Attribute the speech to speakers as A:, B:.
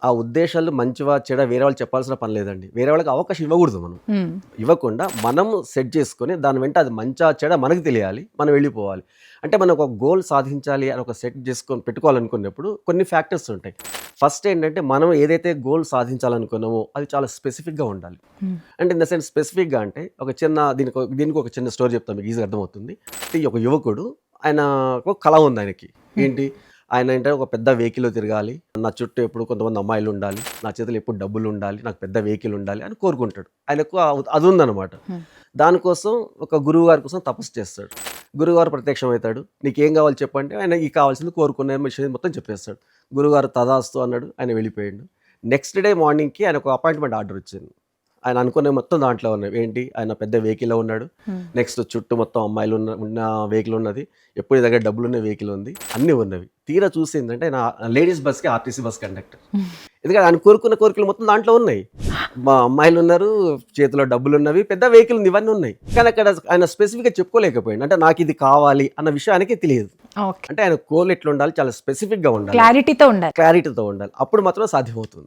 A: ఆ ఉద్దేశాలు మంచివా, చెడా వేరే వాళ్ళు చెప్పాల్సిన పని లేదండి. వేరే వాళ్ళకి అవకాశం ఇవ్వకూడదు మనం.
B: హ్మ్.
A: ఇవ్వకుండా మనం సెట్ చేసుకొని దాని వెంట అది మంచా, చెడా మనకు తెలియాలి. మనం వెళ్ళిపోవాలి. అంటే మనం ఒక గోల్ సాధించాలి అని ఒక సెట్ చేసుకొని పెట్టుకోవాలనుకున్నప్పుడు కొన్ని ఫ్యాక్టర్స్ ఉంటాయి. ఫస్ట్ ఏంటంటే మనం ఏదైతే గోల్ సాధించాలనుకున్నామో అది చాలా స్పెసిఫిక్‌గా ఉండాలి.
B: హ్మ్.
A: అంటే ఇన్ ద సెన్స్ స్పెసిఫిక్‌గా అంటే ఒక చిన్న దీనికి ఒక చిన్న స్టోరీ చెప్తాను మీకు ఈజీగా అర్థమవుతుంది. ఈ ఒక యువకుడు ఆయన ఒక కల ఉంది ఆయనకి. ఏంటి? ఆయన ఏంటంటే ఒక పెద్ద వెహికల్‌లో తిరగాలి. నా చుట్టూ ఎప్పుడు కొంతమంది అమ్మాయిలు ఉండాలి. నా చేతిలో ఎప్పుడు డబ్బులు ఉండాలి. నాకు పెద్ద వెహికల్ ఉండాలి అని కోరుకుంటాడు. ఆయనకు అది ఉందన్నమాట.
B: హ్మ్.
A: దానికోసం ఒక గురువు గారి కోసం తపస్సు చేస్తాడు. గురువుగారు ప్రత్యక్షమవుతాడు. నీకేం కావాలి చెప్పంటే ఆయన ఈ కావాల్సింది కోరుకునే విషయం మొత్తం చెప్పేస్తాడు. గురువుగారు తదాస్తు అన్నాడు. ఆయన వెళ్ళిపోయాడు. నెక్స్ట్ డే మార్నింగ్‌కి ఆయనకు అపాయింట్మెంట్ ఆర్డర్ వచ్చింది. ఆయన అనుకున్నవి మొత్తం దాంట్లో ఉన్నాయి. ఏంటి? ఆయన పెద్ద వెహికల్‌లో ఉన్నాడు.
B: హ్మ్.
A: నెక్స్ట్ చుట్టూ మొత్తం అమ్మాయిలు ఉన్న వెహికల్ ఉన్నది. ఎప్పుడు దగ్గర డబ్బులున్న వెహికల్ ఉంది. అన్నీ ఉన్నవి. తీరా చూసిందంటే ఆయన లేడీస్ బస్‌కి ఆర్టీసీ బస్ కండక్టర్. ఎందుకంటే ఆయన కోరుకున్న కోరికలు మొత్తం దాంట్లో ఉన్నాయి. మా అమ్మాయిలు ఉన్నారు, చేతిలో డబ్బులున్నవి, పెద్ద వెహికల్ ఉంది, ఇవన్నీ ఉన్నాయి. కానీ అక్కడ ఆయన స్పెసిఫిక్‌గా చెప్పుకోలేకపోయాడు. అంటే నాకు ఇది కావాలి అన్న విషయం ఆయనకే తెలియదు.
B: ఓకే.
A: అంటే ఆయన గోల్ ఎట్లుండాలి? చాలా స్పెసిఫిక్‌గా ఉండాలి.
B: క్లారిటీతో ఉండాలి.
A: క్లారిటీతో ఉండాలి. అప్పుడు మాత్రం సాధ్యమవుతుంది.